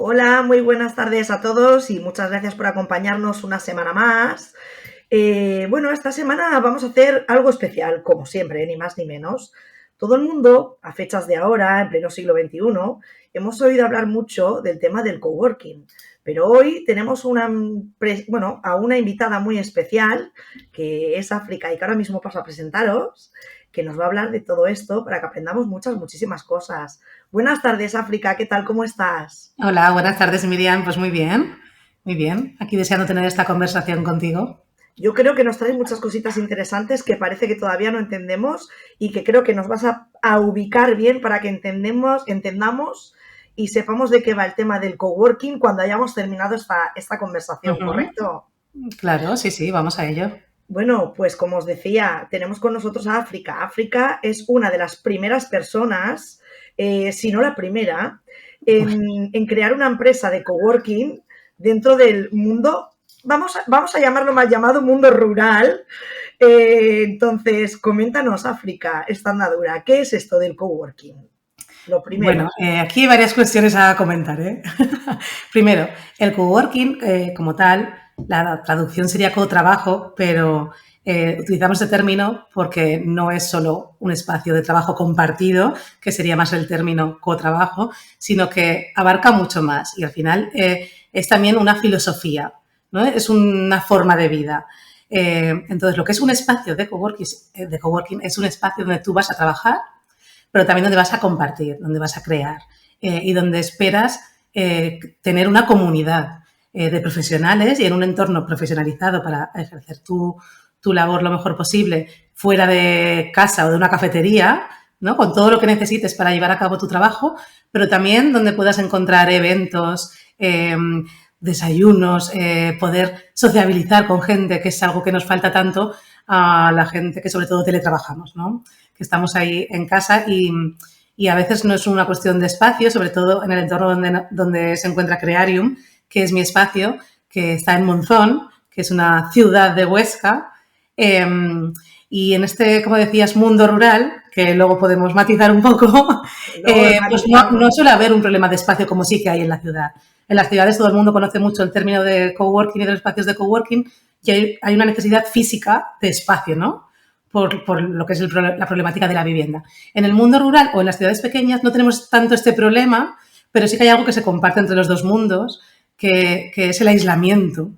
Hola, muy buenas tardes a todos y muchas gracias por acompañarnos una semana más. Bueno, esta semana vamos a hacer algo especial, como siempre, ni más ni menos. Todo el mundo, a fechas de ahora, en pleno siglo XXI, hemos oído hablar mucho del tema del coworking, pero hoy tenemos a una invitada muy especial, que es África y que ahora mismo paso a presentaros, que nos va a hablar de todo esto para que aprendamos muchísimas cosas. Buenas tardes, África, ¿qué tal? ¿Cómo estás? Hola, buenas tardes, Miriam. Pues muy bien, muy bien. Aquí deseando tener esta conversación contigo. Yo creo que nos traes muchas cositas interesantes que parece que todavía no entendemos y que creo que nos vas a ubicar bien para que entendamos y sepamos de qué va el tema del coworking cuando hayamos terminado esta conversación, Ujú. ¿correcto? Claro, sí, sí, vamos a ello. Bueno, pues como os decía, tenemos con nosotros a África. África es una de las primeras personas, si no la primera, en crear una empresa de coworking dentro del mundo, vamos a llamarlo mal llamado mundo rural. Entonces, coméntanos, África, esta andadura, ¿qué es esto del coworking? Lo primero. Bueno, aquí hay varias cuestiones a comentar, ¿eh? Primero, el coworking, como tal, la traducción sería cotrabajo, pero utilizamos este término porque no es solo un espacio de trabajo compartido, que sería más el término cotrabajo, sino que abarca mucho más y al final es también una filosofía, ¿no? Es una forma de vida. Entonces, lo que es un espacio de coworking es un espacio donde tú vas a trabajar, pero también donde vas a compartir, donde vas a crear y donde esperas tener una comunidad de profesionales y en un entorno profesionalizado para ejercer tu labor lo mejor posible fuera de casa o de una cafetería, ¿no? Con todo lo que necesites para llevar a cabo tu trabajo, pero también donde puedas encontrar eventos, desayunos, poder sociabilizar con gente, que es algo que nos falta tanto a la gente que sobre todo teletrabajamos, ¿no? Que estamos ahí en casa y a veces no es una cuestión de espacio, sobre todo en el entorno donde se encuentra Crearium, que es mi espacio, que está en Monzón, que es una ciudad de Huesca. Eh, y en este, como decías, mundo rural, que luego podemos matizar un poco, Luego lo pues no matizamos. suele haber un problema de espacio como sí que hay en la ciudad. En las ciudades todo el mundo conoce mucho el término de coworking y de los espacios de coworking y hay una necesidad física de espacio, ¿no? Por lo que es la problemática de la vivienda. En el mundo rural o en las ciudades pequeñas no tenemos tanto este problema, pero sí que hay algo que se comparte entre los dos mundos, que es el aislamiento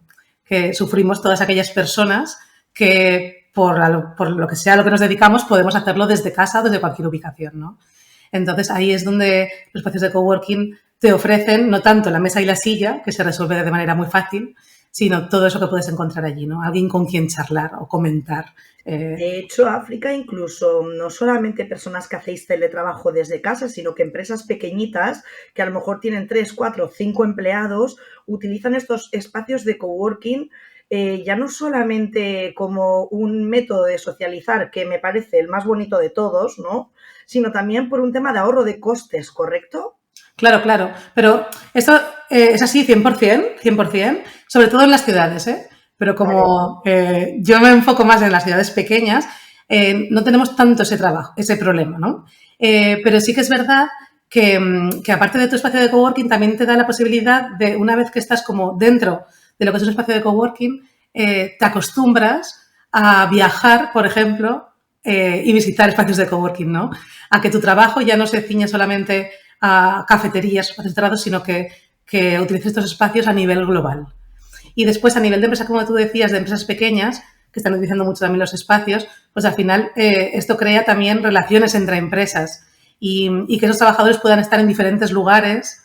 que sufrimos todas aquellas personas que por lo que sea lo que nos dedicamos podemos hacerlo desde casa o desde cualquier ubicación, ¿no? Entonces ahí es donde los espacios de coworking te ofrecen no tanto la mesa y la silla, que se resuelve de manera muy fácil, sino todo eso que puedes encontrar allí, ¿no? Alguien con quien charlar o comentar. De hecho, África, incluso no solamente personas que hacéis teletrabajo desde casa, sino que empresas pequeñitas que a lo mejor tienen 3, 4, 5 empleados, utilizan estos espacios de coworking ya no solamente como un método de socializar, que me parece el más bonito de todos, ¿no? Sino también por un tema de ahorro de costes, ¿correcto? Claro, claro. Pero esto es así 100%, 100%, sobre todo en las ciudades, ¿eh? Pero Vale. como yo me enfoco más en las ciudades pequeñas, no tenemos tanto ese trabajo, ese problema, ¿no? Pero sí que es verdad que aparte de tu espacio de coworking, también te da la posibilidad de, una vez que estás como dentro de lo que es un espacio de coworking, te acostumbras a viajar, por ejemplo, y visitar espacios de coworking, ¿no? A que tu trabajo ya no se ciñe solamente a cafeterías, espacios cerrados, sino que utilices estos espacios a nivel global. Y después, a nivel de empresa, como tú decías, de empresas pequeñas, que están utilizando mucho también los espacios, pues al final esto crea también relaciones entre empresas y que esos trabajadores puedan estar en diferentes lugares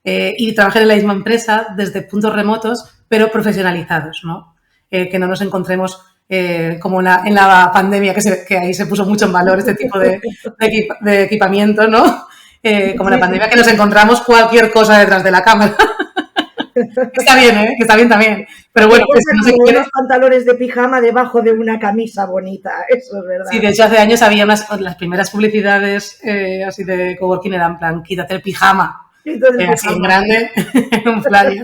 y trabajar en la misma empresa desde puntos remotos, pero profesionalizados, ¿no? Que no nos encontremos como en la pandemia, que ahí se puso mucho en valor este tipo de equipamiento, ¿no? Como la Sí, sí. pandemia que nos encontramos cualquier cosa detrás de la cámara. Que está bien, ¿eh? Que está bien también. Pero Que bueno, que porta si no se como quiere. unos pantalones de pijama debajo de una camisa bonita, eso es Sí, verdad. de hecho hace años había las primeras publicidades así de coworking eran en plan, quítate el pijama, Entonces el así en pijama. grande, en un flyer.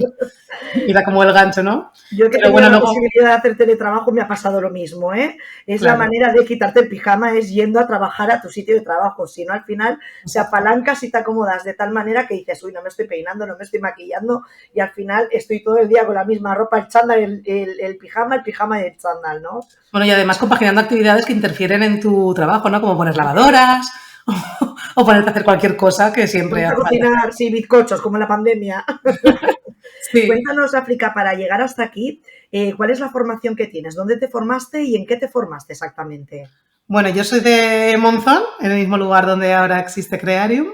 Era como el gancho, ¿no? Yo que Pero tenía bueno, la luego, posibilidad de hacer teletrabajo me ha pasado lo mismo, ¿eh? Es la claro, manera de quitarte el pijama, es yendo a trabajar a tu sitio de trabajo. Si no, al final te exacto. apalancas y te acomodas de tal manera que dices, uy, no me estoy peinando, no me estoy maquillando y al final estoy todo el día con la misma ropa, el chándal, el pijama y el chándal, ¿no? Bueno, y además compaginando actividades que interfieren en tu trabajo, ¿no? Como poner lavadoras o ponerte a hacer cualquier cosa que siempre Ponte a hace falta hacer. cocinar, sí, bizcochos, como en la pandemia. Sí. Cuéntanos, África, para llegar hasta aquí, ¿cuál es la formación que tienes? ¿Dónde te formaste y en qué te formaste exactamente? Bueno, yo soy de Monzón, en el mismo lugar donde ahora existe Crearium,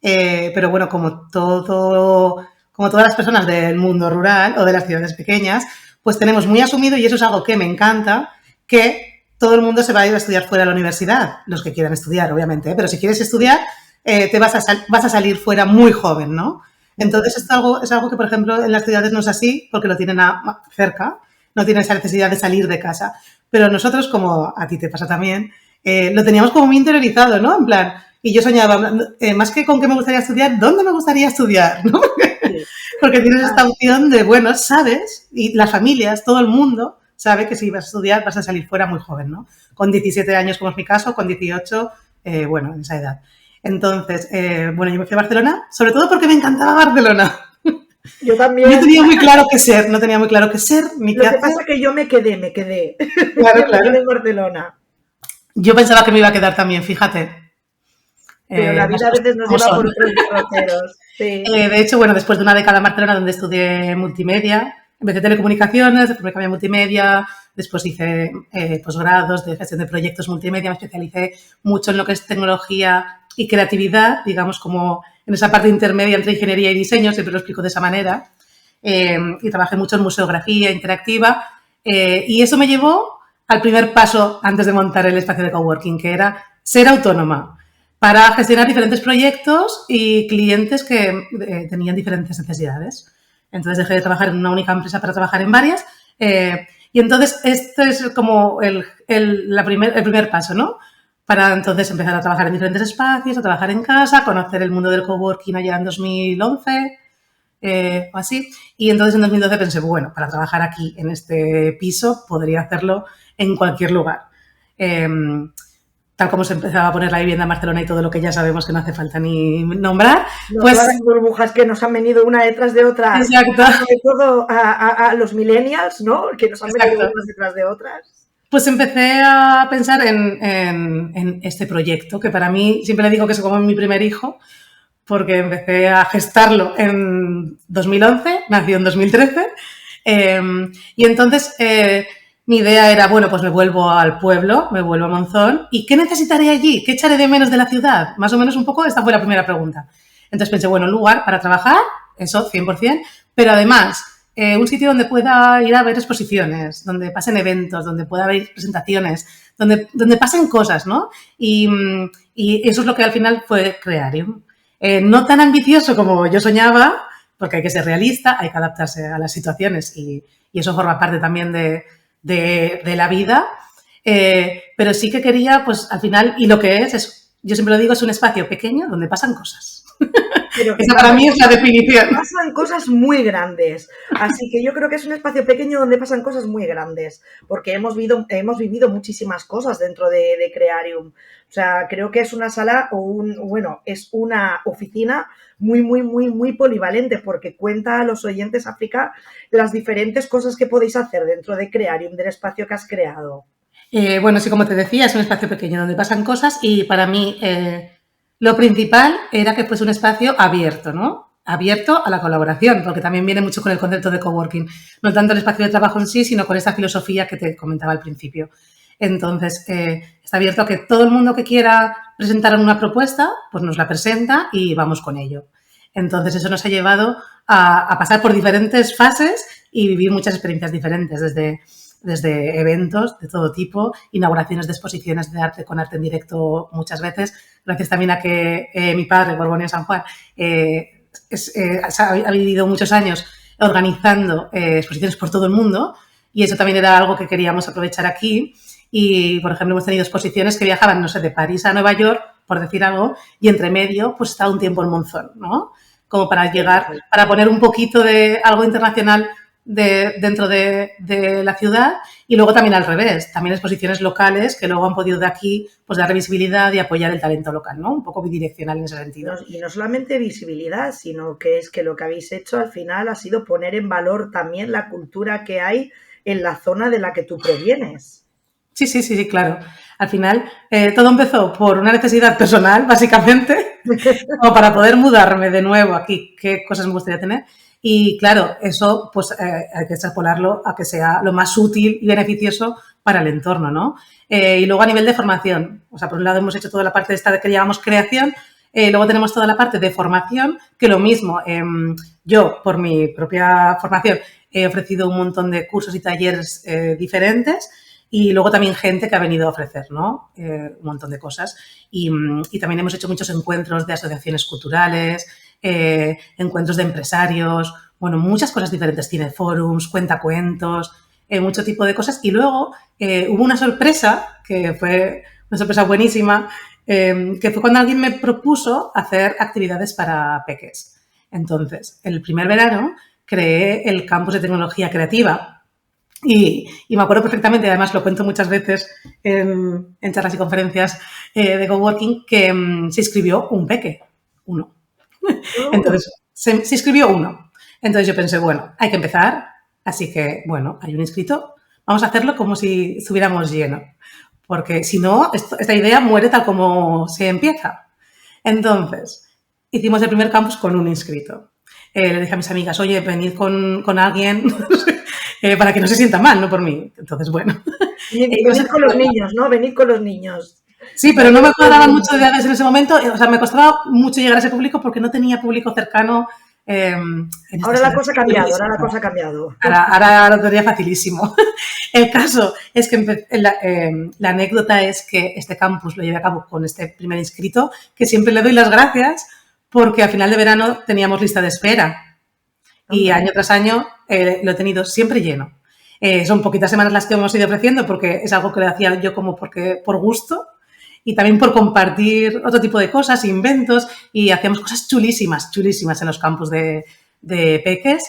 pero bueno, como todas las personas del mundo rural o de las ciudades pequeñas, pues tenemos muy asumido, y eso es algo que me encanta, que todo el mundo se va a ir a estudiar fuera de la universidad, los que quieran estudiar, obviamente, ¿eh? Pero si quieres estudiar, vas a salir fuera muy joven, ¿no? Entonces, es algo que, por ejemplo, en las ciudades no es así, porque lo tienen cerca, no tienen esa necesidad de salir de casa. Pero nosotros, como a ti te pasa también, lo teníamos como muy interiorizado, ¿no? En plan, y yo soñaba, más que con qué me gustaría estudiar, ¿dónde me gustaría estudiar? ¿No? Sí. Porque tienes esta Ah, opción de, bueno, sabes, y las familias, todo el mundo sabe que si vas a estudiar vas a salir fuera muy joven, ¿no? Con 17 años, como es mi caso, con 18, bueno, en esa edad. Entonces, bueno, yo me fui a Barcelona, sobre todo porque me encantaba Barcelona. yo No también. tenía muy claro qué ser, no tenía muy claro qué ser ni qué Lo que hacer. pasa es que yo me quedé, me quedé. Claro, Me quedé claro. en Barcelona. Yo pensaba que me iba a quedar también, fíjate. Pero la Las vida a cosas veces nos como lleva por son. otros derroteros. Sí. De hecho, bueno, después de una década en Barcelona donde estudié multimedia, empecé telecomunicaciones, después me cambié a multimedia, después hice posgrados de gestión de proyectos multimedia, me especialicé mucho en lo que es tecnología y creatividad, digamos como en esa parte intermedia entre ingeniería y diseño, siempre lo explico de esa manera, y trabajé mucho en museografía interactiva, y eso me llevó al primer paso antes de montar el espacio de coworking, que era ser autónoma para gestionar diferentes proyectos y clientes que tenían diferentes necesidades. Entonces dejé de trabajar en una única empresa para trabajar en varias. Y entonces este es como el primer paso, ¿no? Para entonces empezar a trabajar en diferentes espacios, a trabajar en casa, conocer el mundo del coworking allá en 2011 o así. Y entonces en 2012 pensé, bueno, para trabajar aquí en este piso podría hacerlo en cualquier lugar. Eh, Tal como se empezaba a poner la vivienda en Barcelona y todo lo que ya sabemos que no hace falta ni nombrar, No, todas las pues burbujas que nos han venido una detrás de otra, exacto, sobre todo a los millennials, ¿no? Que nos han venido exacto. unas detrás de otras. Pues empecé a pensar en este proyecto, que para mí siempre le digo que es como mi primer hijo, porque empecé a gestarlo en 2011, nació en 2013, eh, y entonces mi idea era, bueno, pues me vuelvo al pueblo, me vuelvo a Monzón, ¿y qué necesitaré allí? ¿Qué echaré de menos de la ciudad? Más o menos un poco, esta fue la primera pregunta. Entonces pensé, bueno, un lugar para trabajar, eso, 100%, pero además un sitio donde pueda ir a ver exposiciones, donde pasen eventos, donde pueda haber presentaciones, donde pasen cosas, ¿no? Y eso es lo que al final fue Crearium. No tan ambicioso como yo soñaba, porque hay que ser realista, hay que adaptarse a las situaciones y eso forma parte también de la vida. Pero sí que quería, pues al final, y lo que es, yo siempre lo digo, es un espacio pequeño donde pasan cosas. Pero que Esa para mí es la definición. pasan cosas muy grandes. Así que yo creo que es un espacio pequeño donde pasan cosas muy grandes, porque hemos vivido muchísimas cosas dentro de Crearium. O sea, creo que es una sala bueno, es una oficina muy, muy, muy, muy polivalente, porque cuenta a los oyentes África las diferentes cosas que podéis hacer dentro de Crearium, del espacio que has creado. Bueno, sí, como te decía, es un espacio pequeño donde pasan cosas y para mí lo principal era que fuese un espacio abierto, ¿no? Abierto a la colaboración, porque también viene mucho con el concepto de coworking. No tanto el espacio de trabajo en sí, sino con esta filosofía que te comentaba al principio. Entonces, está abierto a que todo el mundo que quiera presentar una propuesta, pues nos la presenta y vamos con ello. Entonces, eso nos ha llevado a pasar por diferentes fases y vivir muchas experiencias diferentes, desde eventos de todo tipo, inauguraciones de exposiciones de arte con arte en directo muchas veces, gracias también a que mi padre, Borbón San Juan, ha vivido muchos años organizando exposiciones por todo el mundo y eso también era algo que queríamos aprovechar aquí. Y, por ejemplo, hemos tenido exposiciones que viajaban, no sé, de París a Nueva York, por decir algo, y entre medio, pues estaba un tiempo en Monzón, ¿no? Como para llegar, para poner un poquito de algo internacional dentro de la ciudad y luego también al revés, también exposiciones locales que luego han podido de aquí pues dar visibilidad y apoyar el talento local, ¿no? Un poco bidireccional en ese sentido. Y no solamente visibilidad, sino que es que lo que habéis hecho al final ha sido poner en valor también la cultura que hay en la zona de la que tú provienes. Sí, claro. Al final, todo empezó por una necesidad personal, básicamente, como para poder mudarme de nuevo aquí, qué cosas me gustaría tener. Y claro, eso pues hay que extrapolarlo a que sea lo más útil y beneficioso para el entorno, ¿no? Y luego a nivel de formación, o sea, por un lado hemos hecho toda la parte esta que llamamos creación, luego tenemos toda la parte de formación, que lo mismo, yo por mi propia formación he ofrecido un montón de cursos y talleres diferentes. Y luego también gente que ha venido a ofrecer, ¿no? Un montón de cosas. Y también hemos hecho muchos encuentros de asociaciones culturales, encuentros de empresarios, bueno, muchas cosas diferentes. Cineforums, cuentacuentos, mucho tipo de cosas. Y luego hubo una sorpresa, que fue una sorpresa buenísima, que fue cuando alguien me propuso hacer actividades para peques. Entonces, el primer verano creé el campus de tecnología creativa. Y me acuerdo perfectamente, además lo cuento muchas veces en charlas y conferencias de coworking, que se inscribió un peque, uno. Entonces, se inscribió uno. Entonces yo pensé, bueno, hay que empezar, así que, bueno, hay un inscrito, vamos a hacerlo como si estuviéramos lleno, porque si no, esta idea muere tal como se empieza. Entonces, hicimos el primer campus con un inscrito. Le dije a mis amigas, oye, venid con alguien para que no se sienta mal, no por mí. Entonces, bueno. Venid con los niños, ¿no? Venid con los niños. Sí, pero no me cuadraban mucho de edades en ese momento. O sea, me costaba mucho llegar a ese público porque no tenía público cercano. Ahora la cosa ha cambiado, Ahora lo tendría facilísimo. El caso es que la anécdota es que este campus lo llevé a cabo con este primer inscrito, que siempre le doy las gracias porque a final de verano teníamos lista de espera. Y año tras año lo he tenido siempre lleno. Son poquitas semanas las que hemos ido ofreciendo porque es algo que le hacía yo como por gusto y también por compartir otro tipo de cosas, inventos, y hacíamos cosas chulísimas en los campus de peques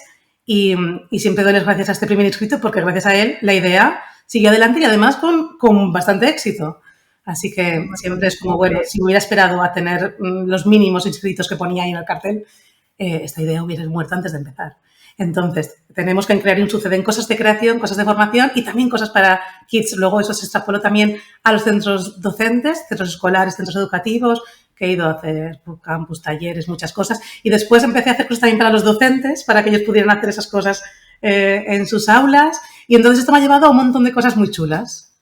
y siempre doy las gracias a este primer inscrito porque gracias a él la idea siguió adelante y además con bastante éxito. Así que siempre es como, bueno, si hubiera esperado a tener los mínimos inscritos que ponía ahí en el cartel, esta idea hubiera muerto antes de empezar. Entonces, tenemos que crear un suceden cosas de creación, cosas de formación y también cosas para kids. Luego eso se extrapoló también a los centros docentes, centros escolares, centros educativos, que he ido a hacer campus, talleres, muchas cosas. Y después empecé a hacer cosas también para los docentes, para que ellos pudieran hacer esas cosas en sus aulas. Y entonces esto me ha llevado a un montón de cosas muy chulas.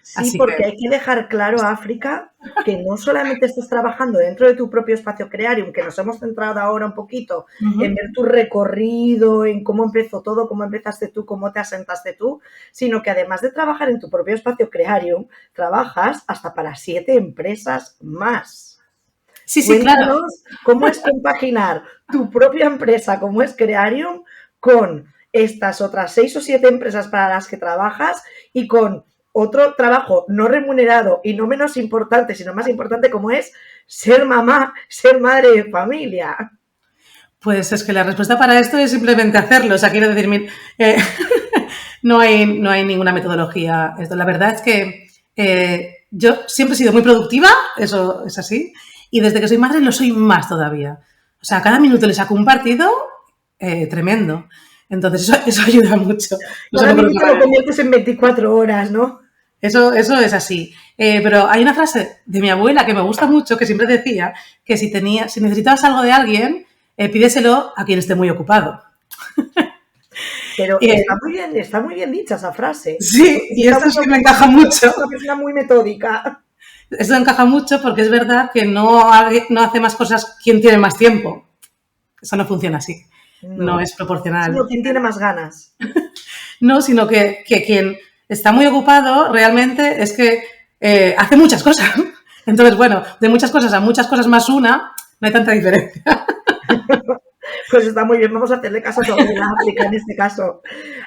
Sí, porque hay que dejar claro, África, que no solamente estás trabajando dentro de tu propio espacio Crearium, que nos hemos centrado ahora un poquito en ver tu recorrido, en cómo empezó todo, cómo empezaste tú, cómo te asentaste tú, sino que además de trabajar en tu propio espacio Crearium, trabajas hasta para 7 empresas más. Sí, Cuéntanos claro. cómo es compaginar tu propia empresa, como es Crearium, con estas otras 6 o 7 empresas para las que trabajas y con otro trabajo no remunerado y no menos importante, sino más importante, como es ser mamá, ser madre de familia. Pues es que la respuesta para esto es simplemente hacerlo. O sea, quiero decir, no hay ninguna metodología. La verdad es que yo siempre he sido muy productiva, eso es así, y desde que soy madre lo soy más todavía. O sea, cada minuto le saco un partido tremendo. Entonces, eso ayuda mucho. Cada minuto lo conviertes en 24 horas, ¿no? Eso es así. Pero hay una frase de mi abuela que me gusta mucho, que siempre decía que si necesitabas algo de alguien, pídeselo a quien esté muy ocupado. Pero está muy bien dicha esa frase. Sí, y esto es que me encaja mucho. Es una persona muy metódica. Esto encaja mucho porque es verdad que no hace más cosas quien tiene más tiempo. Eso no funciona así. No es proporcional. Sino quien tiene más ganas. No, sino que quien está muy ocupado realmente es que hace muchas cosas. Entonces, bueno, de muchas cosas a muchas cosas más una, no hay tanta diferencia. Pues está muy bien, vamos a hacerle caso a toda la África en este caso.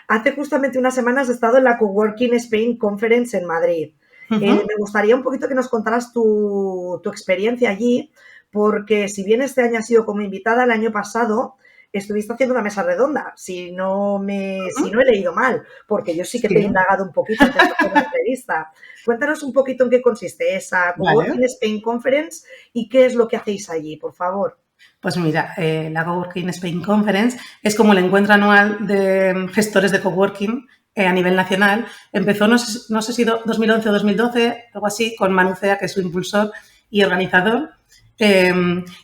Hace justamente unas semanas he estado en la Coworking Spain Conference en Madrid. Me gustaría un poquito que nos contaras tu experiencia allí, porque si bien este año has sido como invitada, el año pasado estuviste haciendo una mesa redonda, si no he leído mal, porque yo sí que te he Sí, indagado un poquito antes de hacer la entrevista. Cuéntanos un poquito en qué consiste esa Coworking vale. Spain Conference y qué es lo que hacéis allí, por favor. Pues mira, la Coworking Spain Conference es como el encuentro anual de gestores de coworking a nivel nacional. Empezó, no sé si 2011 o 2012, algo así, con Manu Cea, que es su impulsor y organizador.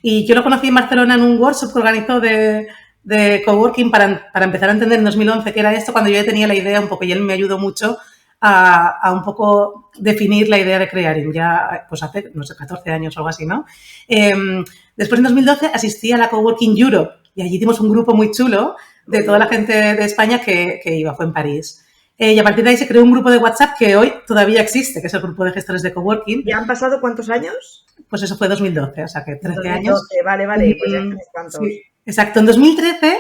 Y yo lo conocí en Barcelona en un workshop que organizó de coworking para empezar a entender en 2011 qué era esto, cuando yo ya tenía la idea un poco, y él me ayudó mucho a un poco definir la idea de Crearing, ya pues hace, no sé, 14 años o algo así, ¿no? Después, en 2012, asistí a la Coworking Europe y allí hicimos un grupo muy chulo de toda la gente de España que iba, fue en París. Y a partir de ahí se creó un grupo de WhatsApp que hoy todavía existe, que es el grupo de gestores de coworking. ¿Ya han pasado cuántos años? Pues eso fue 2012, o sea que 13 años. 2012, vale, pues ya tienes cuántos. Sí, exacto. En 2013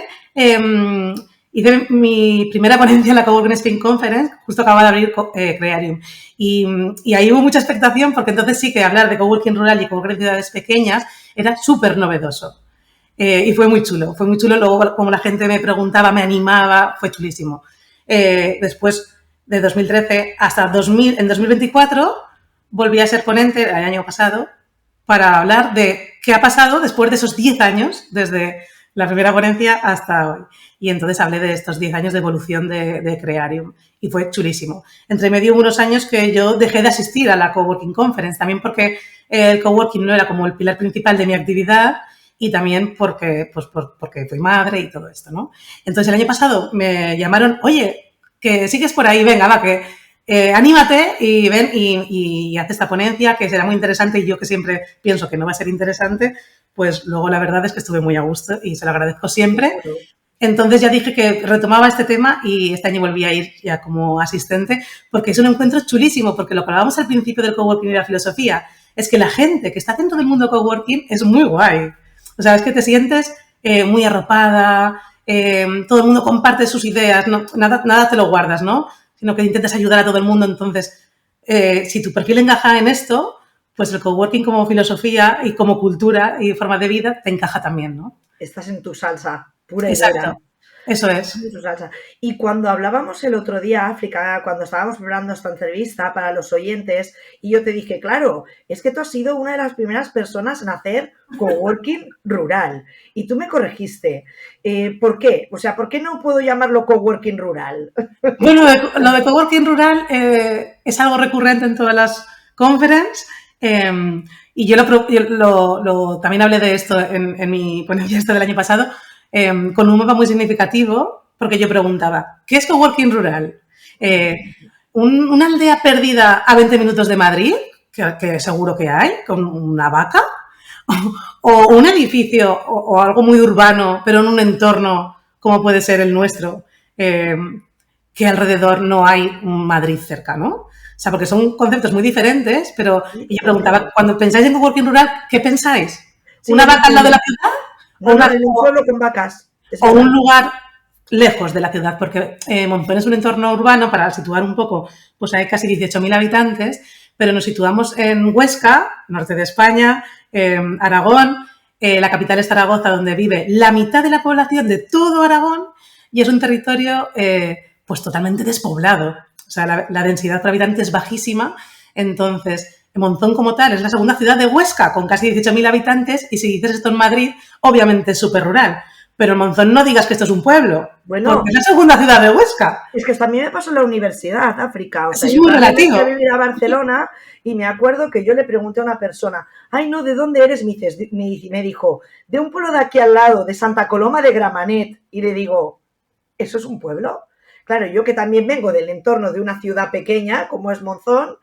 hice mi primera ponencia en la Coworking Spain Conference, justo acababa de abrir Crearium. Y ahí hubo mucha expectación porque entonces sí que hablar de coworking rural y coworking en ciudades pequeñas era súper novedoso. Y fue muy chulo, fue muy chulo. Luego, como la gente me preguntaba, me animaba, fue chulísimo. Después de 2013 hasta en 2024 volví a ser ponente el año pasado para hablar de qué ha pasado después de esos 10 años, desde la primera ponencia hasta hoy. Y entonces hablé de estos 10 años de evolución de Crearium y fue chulísimo. Entre medio hubo unos años que yo dejé de asistir a la Coworking Conference, también porque el coworking no era como el pilar principal de mi actividad y también porque fui madre y todo esto, ¿no? Entonces el año pasado me llamaron, oye, que sigues por ahí, venga, va, que anímate y ven y haz esta ponencia que será muy interesante y yo que siempre pienso que no va a ser interesante, pues luego la verdad es que estuve muy a gusto y se lo agradezco siempre. Entonces ya dije que retomaba este tema y este año volví a ir ya como asistente porque es un encuentro chulísimo, porque lo que hablábamos al principio del coworking y la filosofía es que la gente que está dentro del mundo coworking es muy guay. O sea, es que te sientes muy arropada, todo el mundo comparte sus ideas, no, nada te lo guardas, ¿no? Sino que intentas ayudar a todo el mundo. Entonces, si tu perfil encaja en esto, pues el coworking como filosofía y como cultura y forma de vida te encaja también, ¿no? Estás en tu salsa, pura y dura. Exacto, eso es. Y cuando hablábamos el otro día, África, cuando estábamos preparando esta entrevista para los oyentes, y yo te dije, claro, es que tú has sido una de las primeras personas en hacer coworking rural. Y tú me corregiste. ¿Por qué? O sea, ¿por qué no puedo llamarlo coworking rural? Bueno, lo de coworking rural es algo recurrente en todas las conferences. Y yo también hablé de esto en mi ponencia del año pasado, con un mapa muy significativo, porque yo preguntaba, ¿qué es coworking rural? ¿Una aldea perdida a 20 minutos de Madrid, que seguro que hay, con una vaca? ¿O un edificio o algo muy urbano, pero en un entorno como puede ser el nuestro, que alrededor no hay un Madrid cerca, ¿no? O sea, porque son conceptos muy diferentes, pero y yo preguntaba, cuando pensáis en coworking rural, ¿qué pensáis? Sí, ¿Una vaca al lado de la ciudad? No, en un pueblo con vacas. O un lugar lejos de la ciudad, porque Monzón es un entorno urbano, para situar un poco, pues hay casi 18.000 habitantes, pero nos situamos en Huesca, norte de España, Aragón, la capital es Zaragoza, donde vive la mitad de la población de todo Aragón, y es un territorio pues totalmente despoblado. O sea, la densidad por habitante es bajísima. Entonces, Monzón como tal es la segunda ciudad de Huesca, con casi 18.000 habitantes, y si dices esto en Madrid, obviamente es súper rural. Pero en Monzón no digas que esto es un pueblo, bueno, porque es la segunda ciudad de Huesca. Es que también me pasó en la universidad, África. O sea, es muy relativo. Yo vivía a Barcelona y me acuerdo que yo le pregunté a una persona, ay, no, ¿de dónde eres? Me dijo, de un pueblo de aquí al lado, de Santa Coloma de Gramenet. Y le digo, ¿eso es un pueblo? Claro, yo que también vengo del entorno de una ciudad pequeña, como es Monzón,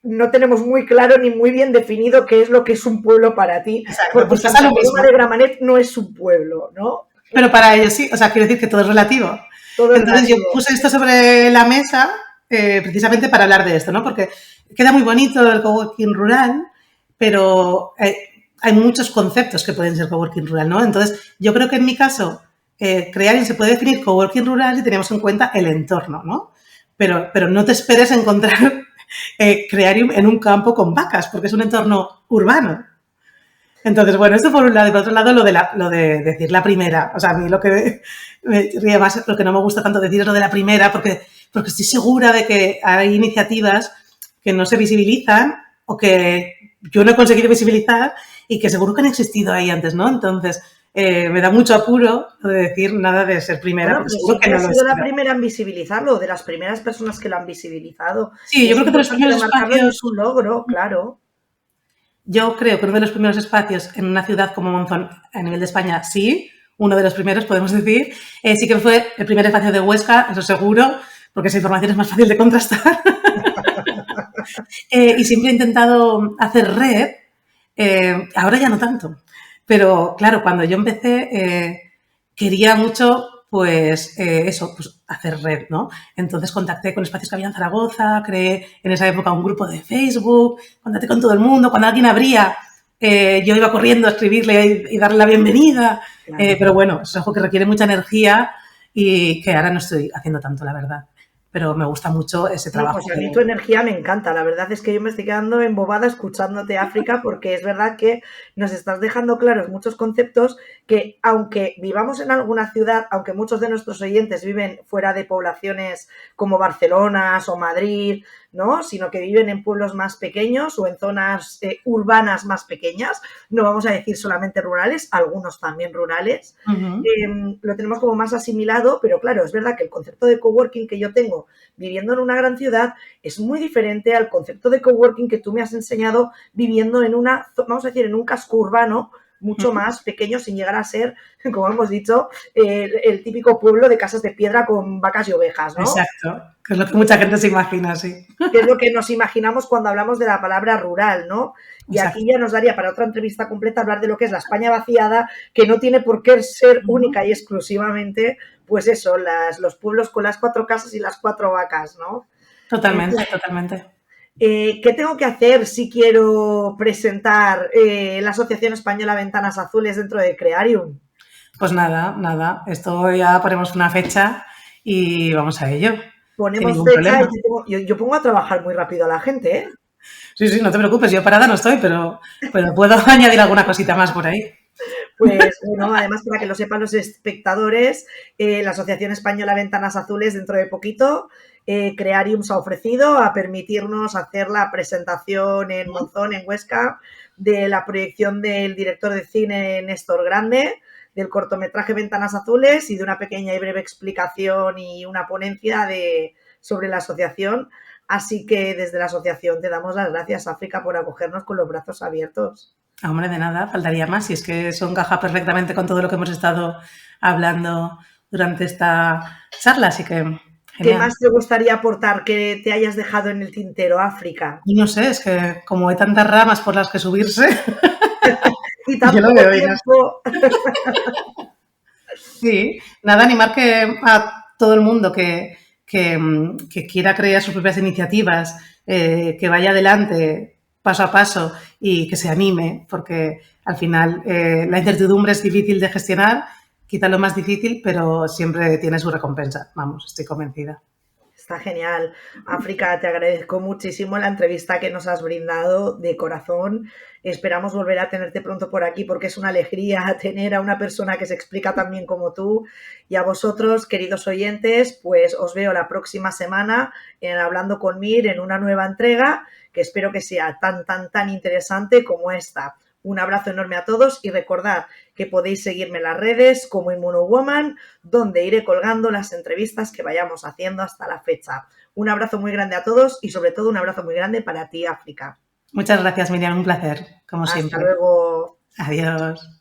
no tenemos muy claro ni muy bien definido qué es lo que es un pueblo para ti. Exacto, porque pues Santa Coloma de Gramenet no es un pueblo, ¿no? Pero para ellos sí, o sea, quiero decir que todo es relativo. Entonces yo puse esto sobre la mesa precisamente para hablar de esto, ¿no? Porque queda muy bonito el coworking rural, pero hay muchos conceptos que pueden ser coworking rural, ¿no? Entonces yo creo que en mi caso, Crearium se puede definir coworking rural si tenemos en cuenta el entorno, ¿no? Pero no te esperes encontrar Crearium en un campo con vacas, porque es un entorno urbano. Entonces, bueno, esto por un lado. Y por otro lado, lo de decir la primera. O sea, a mí lo que me ríe más, lo que no me gusta tanto decir es lo de la primera, porque estoy segura de que hay iniciativas que no se visibilizan o que yo no he conseguido visibilizar y que seguro que han existido ahí antes, ¿no? Entonces, me da mucho apuro lo de decir nada de ser primera, Bueno, porque pero seguro sí que que no has lo he sido la sido. primera en visibilizarlo, de las primeras personas que lo han visibilizado. Sí, Y yo es creo que de los importante primeros remarcarlo y es espacios. un logro, claro. Yo creo que uno de los primeros espacios en una ciudad como Monzón, a nivel de España, sí, uno de los primeros, podemos decir. Sí que fue el primer espacio de Huesca, eso seguro, porque esa información es más fácil de contrastar. Y siempre he intentado hacer red, ahora ya no tanto. Pero claro, cuando yo empecé, quería mucho, pues, eso, pues hacer red, ¿no? Entonces contacté con espacios que había en Zaragoza, creé en esa época un grupo de Facebook, contacté con todo el mundo, cuando alguien abría, yo iba corriendo a escribirle y darle la bienvenida. Claro. Pero bueno, es algo que requiere mucha energía y que ahora no estoy haciendo tanto, la verdad. Pero me gusta mucho ese Bueno, trabajo pues a mí tu de... energía me encanta. La verdad es que yo me estoy quedando embobada escuchándote, África, porque es verdad que nos estás dejando claros muchos conceptos que, aunque vivamos en alguna ciudad, aunque muchos de nuestros oyentes viven fuera de poblaciones como Barcelona o Madrid, ¿no? Sino que viven en pueblos más pequeños o en zonas urbanas más pequeñas, no vamos a decir solamente rurales, algunos también rurales, Uh -huh. lo tenemos como más asimilado, pero claro, es verdad que el concepto de coworking que yo tengo viviendo en una gran ciudad es muy diferente al concepto de coworking que tú me has enseñado viviendo en una, vamos a decir, en un casco urbano mucho más pequeño sin llegar a ser, como hemos dicho, el típico pueblo de casas de piedra con vacas y ovejas, ¿no? Exacto, que es lo que mucha gente se imagina, sí. Que es lo que nos imaginamos cuando hablamos de la palabra rural, ¿no? Y aquí Exacto. ya nos daría para otra entrevista completa hablar de lo que es la España vaciada, que no tiene por qué ser única y exclusivamente, pues eso, los pueblos con las 4 casas y las 4 vacas, ¿no? Totalmente, Entonces, totalmente. ¿qué tengo que hacer si quiero presentar la Asociación Española Ventanas Azules dentro de Crearium? Pues nada, nada. Esto ya ponemos una fecha y vamos a ello. Sin Ponemos ningún fecha y problema. yo pongo a trabajar muy rápido a la gente, ¿eh? Sí, sí, no te preocupes, yo parada no estoy, pero puedo añadir alguna cosita más por ahí. Pues bueno, además para que lo sepan los espectadores, la Asociación Española Ventanas Azules dentro de poquito, Crearium se ha ofrecido a permitirnos hacer la presentación en Monzón, en Huesca, de la proyección del director de cine Néstor Grande, del cortometraje Ventanas Azules y de una pequeña y breve explicación y una ponencia sobre la asociación. Así que desde la asociación te damos las gracias, África, por acogernos con los brazos abiertos. Hombre, de nada, faltaría más. Y es que eso encaja perfectamente con todo lo que hemos estado hablando durante esta charla, así que ¿Qué genial. más te gustaría aportar que te hayas dejado en el tintero, África? Y no sé, es que como hay tantas ramas por las que subirse, Y yo tan lo poco veo y no sé. tiempo. Sí, nada, animar a todo el mundo que quiera crear sus propias iniciativas, que vaya adelante paso a paso y que se anime, porque al final la incertidumbre es difícil de gestionar, quizá lo más difícil, pero siempre tiene su recompensa. Vamos, estoy convencida. Está genial. África, te agradezco muchísimo la entrevista que nos has brindado de corazón. Esperamos volver a tenerte pronto por aquí porque es una alegría tener a una persona que se explica tan bien como tú. Y a vosotros, queridos oyentes, pues os veo la próxima semana en Hablando con Mir en una nueva entrega que espero que sea tan interesante como esta. Un abrazo enorme a todos y recordad que podéis seguirme en las redes como InmunoWoman, donde iré colgando las entrevistas que vayamos haciendo hasta la fecha. Un abrazo muy grande a todos y sobre todo un abrazo muy grande para ti, África. Muchas gracias, Miriam, un placer, como Hasta siempre. luego. Adiós.